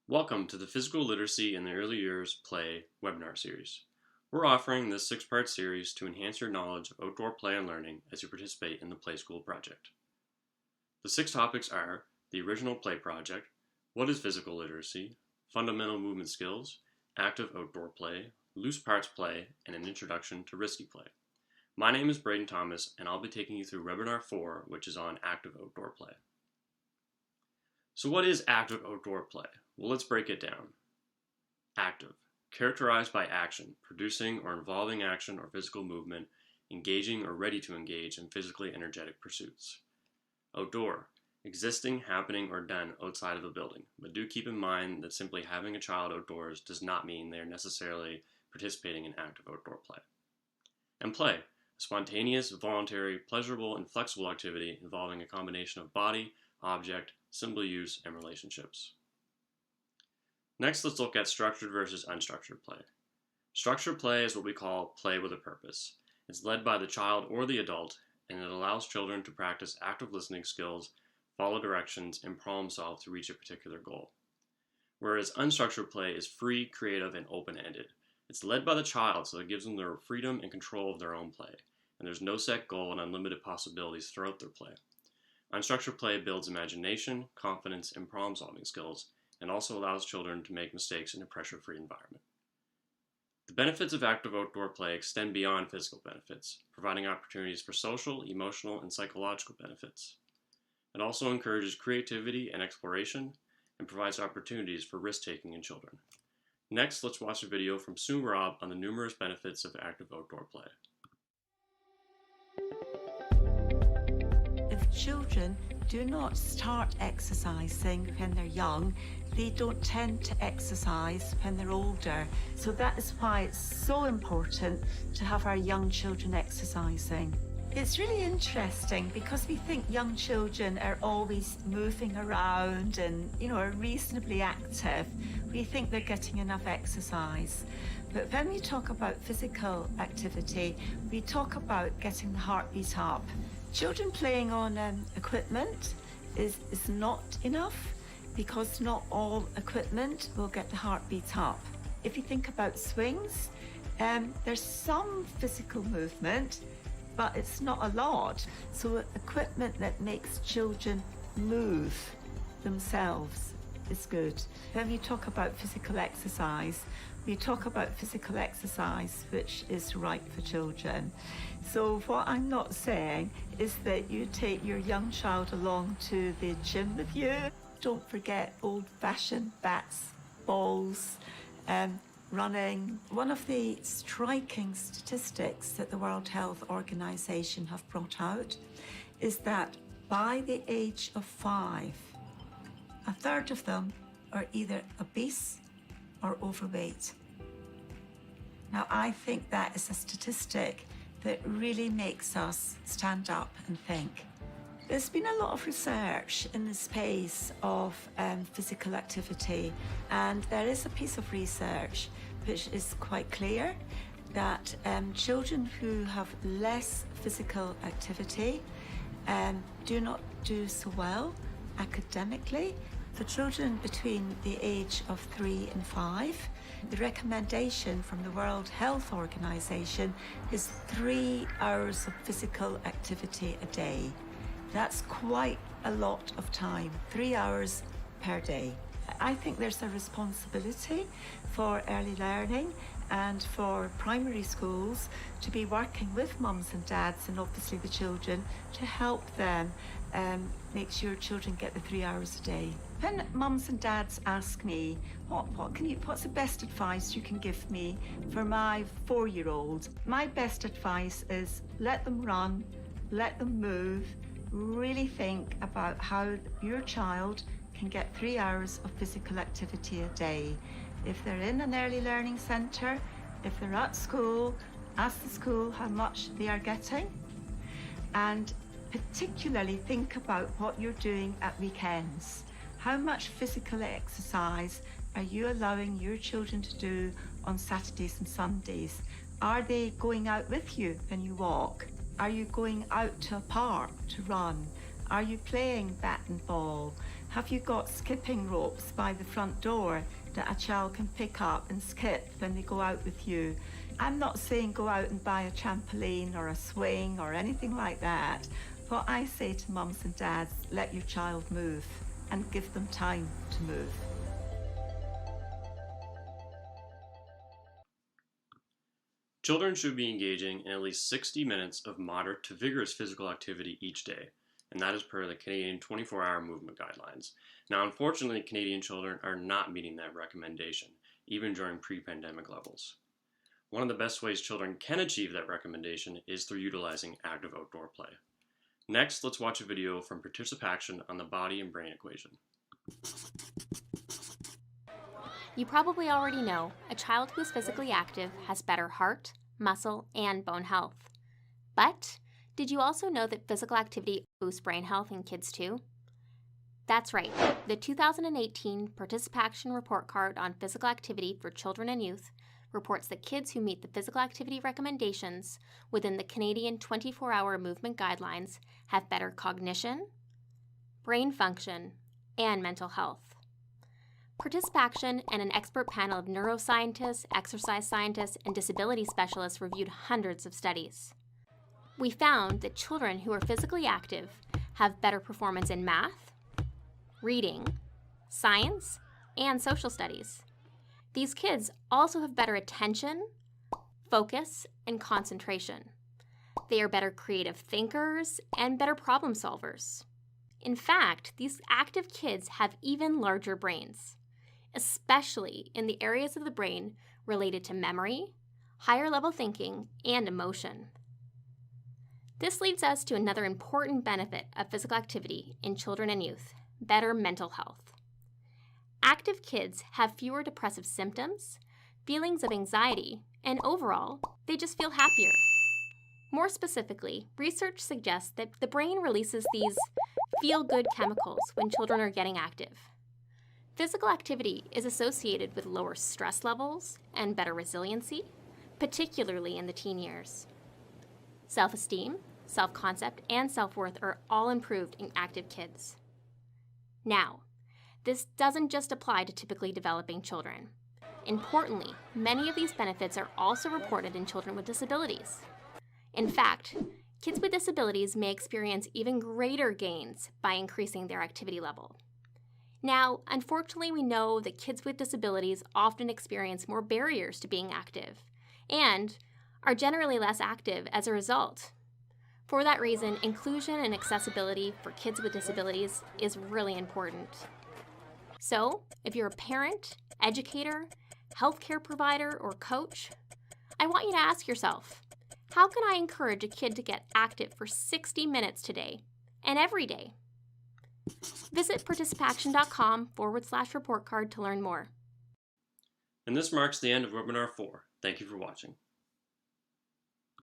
Welcome to the Physical Literacy in the Early Years PLEY webinar series. We're offering this 6-part series to enhance your knowledge of outdoor play and learning as you participate in the PLEY School project. The 6 topics are the original PLEY project, what is physical literacy, fundamental movement skills, active outdoor play, loose parts play, and an introduction to risky play. My name is Braden Thomas, and I'll be taking you through webinar 4, which is on active outdoor play. So what is active outdoor play? Well, let's break it down. Active, characterized by action, producing or involving action or physical movement, engaging or ready to engage in physically energetic pursuits. Outdoor, existing, happening, or done outside of a building, but do keep in mind that simply having a child outdoors does not mean they are necessarily participating in active outdoor play. And play, a spontaneous, voluntary, pleasurable, and flexible activity involving a combination of body, object, symbol use, and relationships. Next, let's look at structured versus unstructured play. Structured play is what we call play with a purpose. It's led by the child or the adult, and it allows children to practice active listening skills, follow directions, and problem solve to reach a particular goal. Whereas unstructured play is free, creative, and open-ended. It's led by the child, so it gives them their freedom and control of their own play, and there's no set goal and unlimited possibilities throughout their play. Unstructured play builds imagination, confidence, and problem-solving skills, and also allows children to make mistakes in a pressure-free environment. The benefits of active outdoor play extend beyond physical benefits, providing opportunities for social, emotional, and psychological benefits. It also encourages creativity and exploration, and provides opportunities for risk-taking in children. Next, let's watch a video from Sue and Rob on the numerous benefits of active outdoor play. If children do not start exercising when they're young, they don't tend to exercise when they're older. So that is why it's so important to have our young children exercising. It's really interesting because we think young children are always moving around and, are reasonably active. We think they're getting enough exercise. But when we talk about physical activity, we talk about getting the heartbeat up. Children playing on equipment is not enough because not all equipment will get the heartbeat up. If you think about swings, there's some physical movement, but it's not a lot. So equipment that makes children move themselves is good. When we talk about physical exercise, we talk about physical exercise which is right for children. So what I'm not saying is that you take your young child along to the gym with you. Don't forget old-fashioned bats, balls, running. One of the striking statistics that the World Health Organization have brought out is that by the age of 5, a third of them are either obese or overweight. Now, I think that is a statistic that really makes us stand up and think. There's been a lot of research in the space of physical activity, and there is a piece of research which is quite clear that children who have less physical activity do not do so well academically. For children between the age of 3 and 5, the recommendation from the World Health Organization is 3 hours of physical activity a day. That's quite a lot of time, 3 hours per day. I think there's a responsibility for early learning and for primary schools to be working with mums and dads and obviously the children to help them make sure children get the 3 hours a day. When mums and dads ask me, what's the best advice you can give me for my 4-year-old? My best advice is let them run, let them move, really think about how your child can get 3 hours of physical activity a day. If they're in an early learning centre, if they're at school, ask the school how much they are getting, and particularly think about what you're doing at weekends. How much physical exercise are you allowing your children to do on Saturdays and Sundays? Are they going out with you when you walk? Are you going out to a park to run? Are you playing bat and ball? Have you got skipping ropes by the front door that a child can pick up and skip when they go out with you? I'm not saying go out and buy a trampoline or a swing or anything like that. What I say to mums and dads, let your child move and give them time to move. Children should be engaging in at least 60 minutes of moderate to vigorous physical activity each day, and that is per the Canadian 24-hour movement guidelines. Now, unfortunately, Canadian children are not meeting that recommendation, even during pre-pandemic levels. One of the best ways children can achieve that recommendation is through utilizing active outdoor play. Next, let's watch a video from Participation on the body and brain equation. You probably already know a child who is physically active has better heart, muscle, and bone health. But did you also know that physical activity boosts brain health in kids too? That's right. The 2018 Participation Report Card on Physical Activity for Children and Youth reports that kids who meet the physical activity recommendations within the Canadian 24-hour movement guidelines have better cognition, brain function, and mental health. Participation and an expert panel of neuroscientists, exercise scientists, and disability specialists reviewed hundreds of studies. We found that children who are physically active have better performance in math, reading, science, and social studies. These kids also have better attention, focus, and concentration. They are better creative thinkers and better problem solvers. In fact, these active kids have even larger brains, especially in the areas of the brain related to memory, higher level thinking, and emotion. This leads us to another important benefit of physical activity in children and youth: better mental health. Active kids have fewer depressive symptoms, feelings of anxiety, and overall, they just feel happier. More specifically, research suggests that the brain releases these feel-good chemicals when children are getting active. Physical activity is associated with lower stress levels and better resiliency, particularly in the teen years. Self-esteem, self-concept, and self-worth are all improved in active kids. Now, this doesn't just apply to typically developing children. Importantly, many of these benefits are also reported in children with disabilities. In fact, kids with disabilities may experience even greater gains by increasing their activity level. Now, unfortunately, we know that kids with disabilities often experience more barriers to being active and are generally less active as a result. For that reason, inclusion and accessibility for kids with disabilities is really important. So, if you're a parent, educator, healthcare provider, or coach, I want you to ask yourself, how can I encourage a kid to get active for 60 minutes today and every day? Visit participation.com/report card to learn more. And this marks the end of Webinar 4. Thank you for watching.